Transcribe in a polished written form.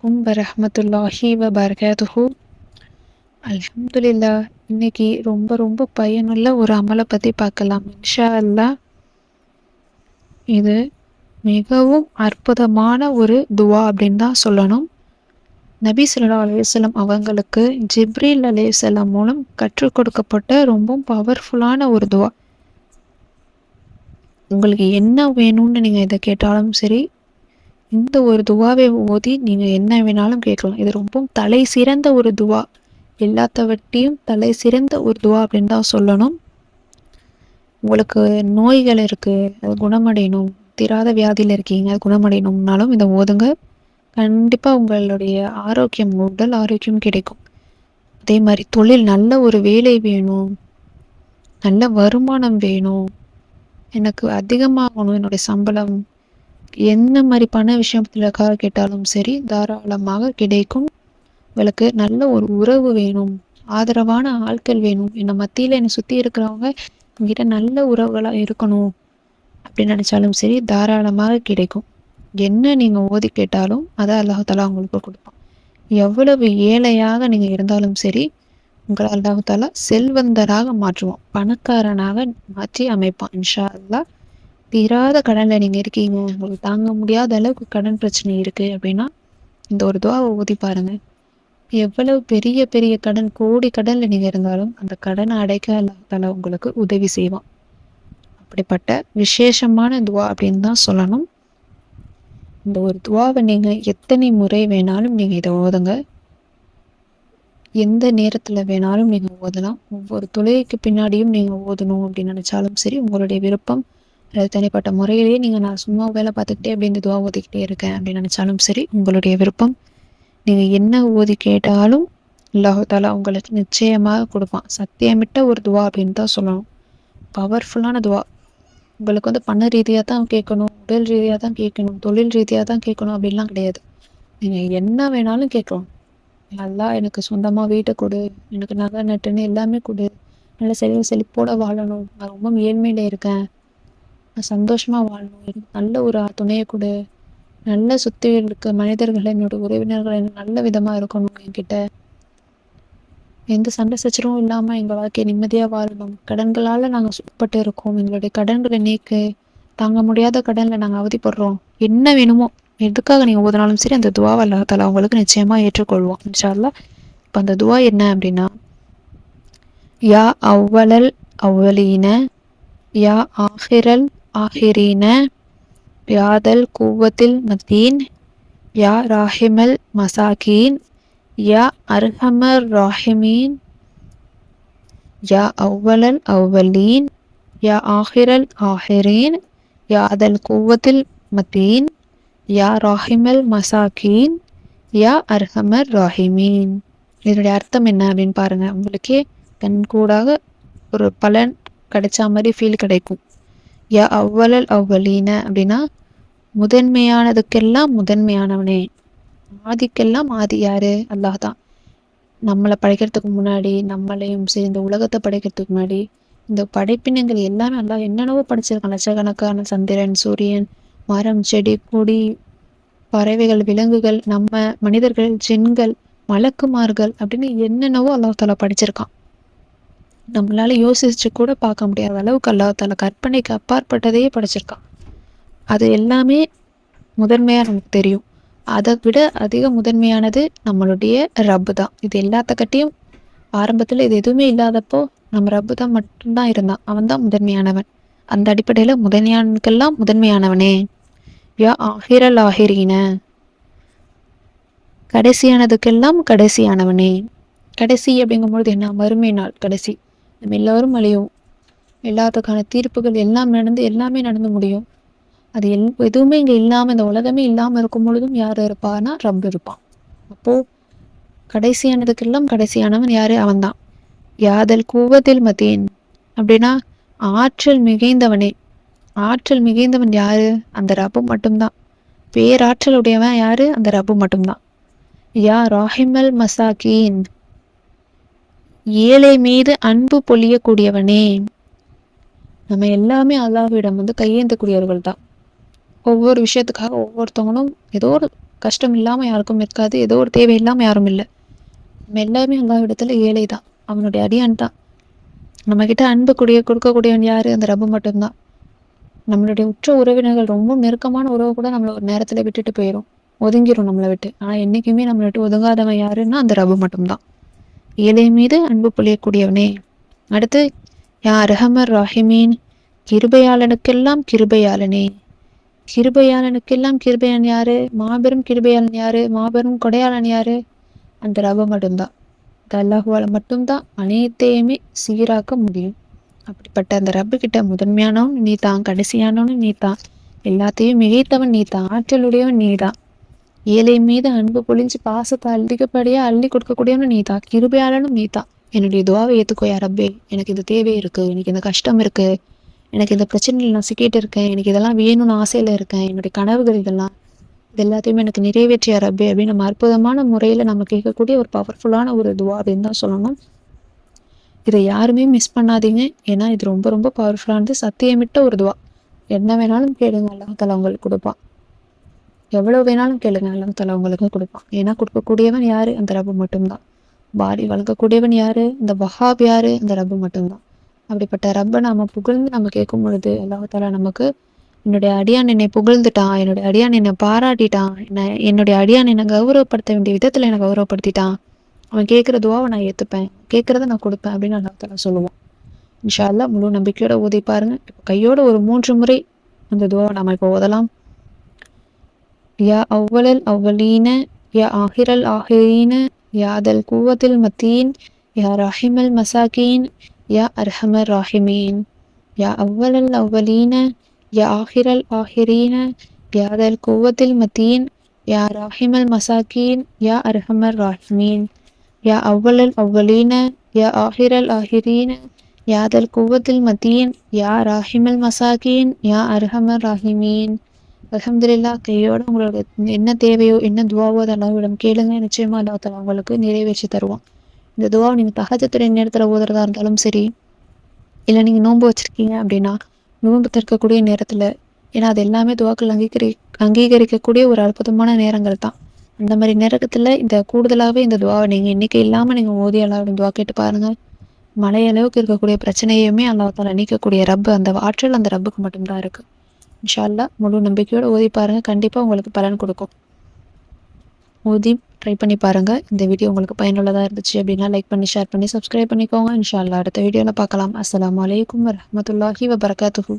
அலைக்கும் வரஹ்மத்துல்லாஹி வபரகாத்துஹு. அல்ஹம்துலில்லாஹ். இன்னைக்கு ரொம்ப ரொம்ப பயனுள்ள ஒரு அமலை பற்றி பார்க்கலாம் இன்ஷா அல்லாஹ். இது மிகவும் அற்புதமான ஒரு துவா அப்படின்னு தான் சொல்லணும். நபி ஸல்லல்லாஹு அலைஹி வஸல்லம் அவங்களுக்கு ஜிப்ரீல் அலைஹிஸ்ஸலாம் மூலம் கற்றுக் கொடுக்கப்பட்ட ரொம்ப பவர்ஃபுல்லான ஒரு துவா. உங்களுக்கு என்ன வேணும்னு நீங்கள் இதை கேட்டாலும் சரி, இந்த ஒரு துவாவை ஓதி நீங்கள் என்ன வேணாலும் கேட்கலாம். இது ரொம்ப தலை சிறந்த ஒரு துவா, எல்லாத்தவற்றையும் தலை சிறந்த ஒரு துவா அப்படின்னு தான் சொல்லணும். உங்களுக்கு நோய்கள் இருக்குது, அது குணமடையணும், தீராத வியாதியில் இருக்கீங்க, அது குணமடையணும்னாலும் இதை ஓதுங்க. கண்டிப்பாக உங்களுடைய ஆரோக்கியம், உடல் ஆரோக்கியம் கிடைக்கும். அதே மாதிரி தொழில், நல்ல ஒரு வேலை வேணும், நல்ல வருமானம் வேணும், எனக்கு அதிகமாகணும் என்னுடைய சம்பளம், என்ன மாதிரி பண விஷயத்துலக்காக கேட்டாலும் சரி தாராளமாக கிடைக்கும். உங்களுக்கு நல்ல ஒரு உறவு வேணும், ஆதரவான ஆட்கள் வேணும், என்னை மத்தியில் என்னை சுற்றி இருக்கிறவங்க என்கிட்ட நல்ல உறவுகளாக இருக்கணும் அப்படின்னு நினச்சாலும் சரி தாராளமாக கிடைக்கும். என்ன நீங்கள் ஓதி கேட்டாலும் அதை அல்லாஹ் உங்களுக்கு கொடுப்பான். எவ்வளவு ஏழையாக நீங்கள் இருந்தாலும் சரி உங்களை அல்லாஹ் செல்வந்தராக மாற்றுவான், பணக்காரனாக மாற்றி அமைப்பான் இன்ஷா அல்லாஹ். தீராத கடனில் நீங்கள் இருக்கீங்க, உங்களுக்கு தாங்க முடியாத அளவுக்கு கடன் பிரச்சனை இருக்குது அப்படின்னா இந்த ஒரு துவாவை ஓதி பாருங்கள். எவ்வளவு பெரிய பெரிய கடன், கோடி கடனில் நீங்கள் இருந்தாலும் அந்த கடனை அடைக்க அல்லாஹ் உங்களுக்கு உதவி செய்வான். அப்படிப்பட்ட விசேஷமான துவா அப்படின்னு தான் சொல்லணும். இந்த ஒரு துவாவை நீங்கள் எத்தனை முறை வேணாலும் நீங்கள் இதை ஓதுங்க, எந்த நேரத்தில் வேணாலும் நீங்கள் ஓதலாம். ஒவ்வொரு தொழுகைக்கு பின்னாடியும் நீங்கள் ஓதணும் அப்படின்னு நினச்சாலும் சரி, உங்களுடைய விருப்பம். அது தனிப்பட்ட முறையிலேயே நீங்கள் நான் சும்மா வேலை பார்த்துக்கிட்டே அப்படி இந்த துவா ஓதிக்கிட்டே இருக்கேன் அப்படின்னு நினச்சாலும் சரி, உங்களுடைய விருப்பம். நீங்கள் என்ன ஓதி கேட்டாலும் அல்லாஹ் உங்களுக்கு நிச்சயமாக கொடுப்பான். சத்தியமிட்ட ஒரு துவா அப்படின்னு தான் சொல்லணும். பவர்ஃபுல்லான துவா. உங்களுக்கு பண ரீதியாக தான் கேட்கணும், உடல் ரீதியாக தான் கேட்கணும், தொழில் ரீதியாக தான் கேட்கணும் அப்படின்லாம் கிடையாது. நீங்கள் என்ன வேணாலும் கேட்கலாம். அல்லாஹ் எனக்கு சொந்தமாக வீட்டை கொடு, எனக்கு நகை நட்டுன்னு எல்லாமே கொடு, நல்ல செழிப்போடு வாழணும், நான் ரொம்ப ஏழ்மையில் இருக்கேன், நான் சந்தோஷமாக வாழணும், எனக்கு நல்ல ஒரு துணையை கொடு, நல்ல சுற்றி இருக்க மனிதர்கள், என்னோட உறவினர்கள் எனக்கு நல்ல விதமாக இருக்கணும், என்கிட்ட எந்த சண்டை சச்சரவும் இல்லாமல் எங்கள் வாழ்க்கையை நிம்மதியாக வாழணும், கடன்களால் நாங்கள் சுத்தப்பட்டு இருக்கோம், எங்களுடைய கடன்களை நீக்கு, தாங்க முடியாத கடனில் நாங்கள் அவதிப்படுறோம், என்ன வேணுமோ எதுக்காக நீங்கள் ஓதினாலும் சரி அந்த துவாவை அல்லாஹ் உங்களுக்கு நிச்சயமாக ஏற்றுக்கொள்வோம் இன்ஷா அல்லாஹ். இப்போ அந்த துவா என்ன அப்படின்னா, யா அவ்வலல் அவ்வலீன, யா ஆஹிரல் ஆஹிரீன, யாதல் கூவத்தில் மத்தீன், யா ராஹிமல் மசாகீன், யா அர்ஹமர் ராஹிமீன், யா அவ்வலல் அவ்வலீன், யா ஆஹிரல் ஆஹிரீன், யாதல் கூவத்தில் மத்தீன், யா ராஹிமல் மசாகீன், யா அர்ஹமர் ராஹிமீன். இதனுடைய அர்த்தம் என்ன அப்படின்னு பாருங்க, உங்களுக்கே கண்கூடாக ஒரு பலன் கிடைச்சா மாதிரி ஃபீல் கிடைக்கும். யா அவ்வலல் அவ்வலீன அப்படின்னா முதன்மையானதுக்கெல்லாம் முதன்மையானவனே, ஆதிக்கெல்லாம் ஆதி யாரு? அல்லாஹ் தான். நம்மளை படைக்கிறதுக்கு முன்னாடி, நம்மளையும் சரி இந்த உலகத்தை படைக்கிறதுக்கு முன்னாடி இந்த படைப்பினங்கள் எல்லாமே அல்லாஹ் என்னென்னவோ படைச்சிருக்கான். லட்சக்கணக்கான சந்திரன், சூரியன், மரம், செடி, கொடி, பறவைகள், விலங்குகள், நம்ம மனிதர்கள், ஜின்கள், மலக்குமார்கள் அப்படின்னு என்னென்னவோ அல்லாஹ் படைச்சிருக்கான். நம்மளால யோசிச்சு கூட பார்க்க முடியாத அளவுக்கு அல்லாஹ் கற்பனைக்கு அப்பாற்பட்டதையே படைச்சிருக்கான். அது எல்லாமே முதன்மையாக நமக்கு தெரியும். அதை விட அதிக முதன்மையானது நம்மளுடைய ரப்பு தான். இது எல்லாத்தக்கட்டையும் ஆரம்பத்தில் இது எதுவுமே இல்லாதப்போ நம்ம ரப்பு தான் மட்டும்தான் இருந்தான், அவன் தான் முதன்மையானவன். அந்த அடிப்படையில் முதன்மையானதுக்கெல்லாம் முதன்மையானவனே. யா ஆஹிரல் ஆஹிரீன, கடைசியானதுக்கெல்லாம் கடைசியானவனே. கடைசி அப்படிங்கும்பொழுது என்ன? மறுமை நாள் கடைசி. நம்ம எல்லோரும் அழியும், எல்லாத்துக்கான தீர்ப்புகள் எல்லாம் எல்லாமே நடந்து முடியும். அது எதுவுமே இங்கே இல்லாமல், இந்த உலகமே இல்லாமல் இருக்கும் பொழுதும் யார் இருப்பான்னா ரப் இருப்பான். அப்போது கடைசியானதுக்கெல்லாம் கடைசியானவன் யார்? அவன்தான். யாதல் கூவத்தில் மதீன் அப்படின்னா ஆற்றல் மிகைந்தவனே. ஆற்றல் மிகைந்தவன் யாரு? அந்த ரப்பு மட்டும்தான். பேராற்றல் உடையவன் யாரு? அந்த ரப்பு மட்டும்தான். யா ராஹிமல் மசாகீன், ஏழை மீது அன்பு பொழியக்கூடியவனே. நம்ம எல்லாமே அல்லாஹ்விடம் கையேந்தக்கூடியவர்கள் தான். ஒவ்வொரு விஷயத்துக்காக ஒவ்வொருத்தவங்களும் ஏதோ ஒரு கஷ்டம் இல்லாமல் யாருக்கும் இருக்காது, ஏதோ ஒரு தேவை இல்லாமல் யாரும் இல்லை. நம்ம எல்லாருமே அல்லாஹ்விடத்துல ஏழை தான், அவனுடைய அடியான் தான். நம்மக்கிட்ட அன்பு கொடுக்கக்கூடியவன் யாரு? அந்த ரப்பு மட்டும்தான். நம்மளுடைய உற்ற உறவினர்கள், ரொம்ப நெருக்கமான உறவு கூட நம்மளை ஒரு நேரத்துல விட்டுட்டு போயிடும், ஒதுங்கிரும் நம்மளை விட்டு. ஆனா என்னைக்குமே நம்மளை விட்டு ஒதுங்காதவன் யாருன்னா அந்த ரப்பு மட்டும்தான். ஏழை மீது அன்பு பொழியக்கூடியவனே. அடுத்து, யா அரஹமர் ராஹிமீன், கிருபையாளனுக்கெல்லாம் கிருபையாளனே. கிருபையாளனுக்கெல்லாம் கிருபையாளன் யாரு? மாபெரும் கிருபையாளன் யாரு? மாபெரும் கொடையாளன் யாரு? அந்த ரப்பு மட்டும்தான். இந்த அல்லாஹுவால மட்டும்தான் அனைத்தையுமே சீராக்க முடியும். அப்படிப்பட்ட அந்த ரப்பு கிட்ட முதன்மையானவன் நீ தான், கடைசியானவன் நீ தான், எல்லாத்தையும் மிகைத்தவன் நீ தான், ஆற்றலுடையவன் நீ தான். ஏழை மீது அன்பு பொழிஞ்சு பாசத்தை அதிகப்படியா அள்ளி கொடுக்கக்கூடியவனும் நீ தான், கிருபையாளனும் நீ தான். என்னுடைய துவாவை ஏத்துக்கோ யா ரப்பே. எனக்கு இந்த தேவை இருக்கு, எனக்கு இந்த கஷ்டம் இருக்கு, எனக்கு இந்த பிரச்சனையில் நான் சிக்கிட்டு இருக்கேன், எனக்கு இதெல்லாம் வேணும்னு ஆசையில இருக்கேன், என்னுடைய கனவுகள் இதெல்லாம், இது எல்லாத்தையுமே எனக்கு நிறைவேற்றியா ரப்பே அப்படின்னு நம்ம அற்புதமான முறையில நம்ம கேட்கக்கூடிய ஒரு பவர்ஃபுல்லான ஒரு துவா அப்படின்னு தான் சொல்லணும். இதை யாருமே மிஸ் பண்ணாதீங்க. ஏன்னா இது ரொம்ப ரொம்ப பவர்ஃபுல்லானது, சத்தியமிட்ட ஒரு துவா. என்ன வேணாலும் கேளுங்க, அல்லாஹ் தஆலா உங்களுக்கு கொடுப்பான். எவ்வளவு வேணாலும் கேளுங்க, அல்லாஹ் தஆலா உங்களுக்கு கொடுப்பான். ஏன்னா கொடுக்கக்கூடியவன் யாரு? அந்த ரப்பு மட்டும்தான். பாரி வழங்கக்கூடியவன் யாரு? இந்த வஹாப் யாரு? அந்த ரப்பு மட்டும்தான். அப்படிப்பட்ட ரப்பை நாம புகழ்ந்து நம்ம கேட்கும் பொழுது அல்லாஹ் தஆலா நமக்கு, என்னுடைய அடியான் என்னை புகழ்ந்துட்டான், என்னுடைய அடியான் என்னை பாராட்டிட்டான், என்னுடைய அடியான் என்னை கௌரவப்படுத்த வேண்டிய விதத்துல என்னை கௌரவப்படுத்திட்டான், அவன் கேட்குற துவாவை நான் ஏற்றுப்பேன், கேட்குறத நான் கொடுப்பேன் அப்படின்னு அல்லாஹ் தஆலா சொல்லுவான். இன்ஷா அல்லாஹ் முழு நம்பிக்கையோட ஓதி பாருங்க. இப்போ கையோட ஒரு 3 முறை அந்த துவாவை நாம இப்போ ஓதலாம். யா அவ்வலல் அவ்வலீன, யா ஆஹிரல் ஆஹிரீன, யா தல் குவத்தில் மத்தீன், யா ராஹிமல் மசாகீன், யா அர்ஹமர் ராஹிமீன். யா அவ்வலல் அவ்வலீன, யா ஆஹிரல் ஆஹிரீன, யா தல் குவத்தில் மத்தீன், யா ராஹிமல் மசாகீன், யா அர்ஹமர் ராஹிமீன். யா அவ்வலல் அவ்வலீன, யா ஆஹிரல் ஆஹிரீன, யா தல் குவத்தில் மத்தீன், யா ராஹிமல் மசாகீன், யா அர்ஹமர் ராஹிமீன். அல்ஹம்துலில்லாஹ். கையோட உங்களுக்கு என்ன தேவையோ, என்ன துவாவோ அதை அல்லாஹ்விடம் கேளுங்க. நிச்சயமா அல்லாஹ் தஆலா உங்களுக்கு நிறைவேற்றி தருவான். இந்த துவாவை நீங்கள் தஹஜ்ஜுடைய நேரத்தில் ஓதுறதா இருந்தாலும் சரி, இல்லை நீங்கள் நோன்பு வச்சுருக்கீங்க அப்படின்னா நோன்பு திறக்கக்கூடிய நேரத்தில், ஏன்னா அது எல்லாமே துவாக்கள் அங்கீகரிக்கக்கூடிய ஒரு அற்புதமான நேரங்கள் தான். அந்த மாதிரி நேரத்தில் இந்த கூடுதலாகவே இந்த துவாவை நீங்கள் எண்ணிக்கை இல்லாமல் நீங்கள் ஓதி அல்லாஹ்விடம் துவா கேட்டு பாருங்கள். மலை அளவுக்கு இருக்கக்கூடிய பிரச்சனையுமே அல்லாஹ் தஆலா நீக்கக்கூடிய ரப்பு, அந்த ஆற்றல் அந்த ரப்புக்கு மட்டும்தான் இருக்குது. இன்ஷா அல்லாஹ் முழு நம்பிக்கையோடு ஓதி பாருங்கள், கண்டிப்பாக உங்களுக்கு பலன் கொடுக்கும். ஓதி ட்ரை பண்ணி பாருங்கள். இந்த வீடியோ உங்களுக்கு பயனுள்ளதாக இருந்துச்சு அப்படின்னா லைக் பண்ணி, ஷேர் பண்ணி, சப்ஸ்கிரைப் பண்ணிக்கோங்க. இன்ஷா அல்லாஹ் அடுத்த வீடியோவில் பார்க்கலாம். அஸ்ஸலாமு அலைக்கும் வரஹ்மத்துல்லாஹி வபரகாத்துஹு.